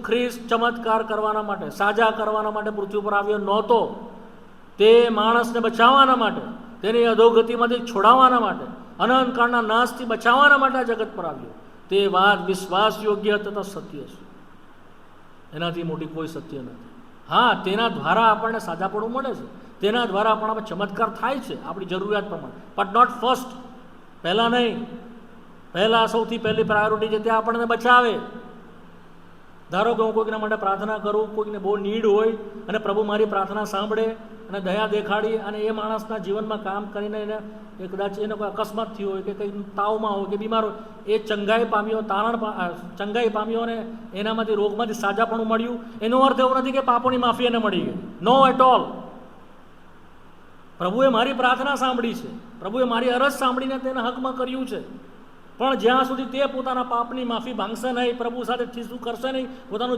ખ્રિસ્ત ચમત્કાર કરવાના માટે, સાજા કરવાના માટે પૃથ્વી પર આવ્યો નહોતો. તે માણસને બચાવવાના માટે, તેની અધોગતિમાંથી છોડાવવાના માટે, અનંતકાળના નાશથી બચાવવાના માટે આ જગત પર આવ્યો. તે વાત વિશ્વાસ યોગ્ય તથા સત્ય છે. એનાથી મોટી કોઈ સત્ય નથી. હા, તેના દ્વારા આપણને સાજાપણું મળે છે, તેના દ્વારા આપણામાં ચમત્કાર થાય છે આપણી જરૂરિયાત પ્રમાણે, બટ નોટ ફર્સ્ટ. પહેલાં નહીં. પહેલાં સૌથી પહેલી પ્રાયોરિટી છે તે આપણને બચાવે. ધારો કે હું કોઈકના માટે પ્રાર્થના કરું, કોઈકને બહુ નીડ હોય અને પ્રભુ મારી પ્રાર્થના સાંભળે અને દયા દેખાડી અને એ માણસના જીવનમાં કામ કરીને એને કદાચ એને કોઈ અકસ્માત થયો હોય કે કંઈ તાવમાં હોય કે બીમાર હોય, એ ચંગાઈ પામ્યો, ચંગાઈ પામ્યો અને એનામાંથી રોગમાંથી સાજાપણું મળ્યું, એનો અર્થ એવો નથી કે પાપોની માફી એને મળી ગઈ. નો એટ ઓલ. પ્રભુએ મારી પ્રાર્થના સાંભળી છે, પ્રભુએ મારી અરજ સાંભળીને તેના હકમાં કર્યું છે. પણ જ્યાં સુધી તે પોતાના પાપની માફી માંગશે નહીં, પ્રભુ સાથે શું કરશે નહીં, પોતાનું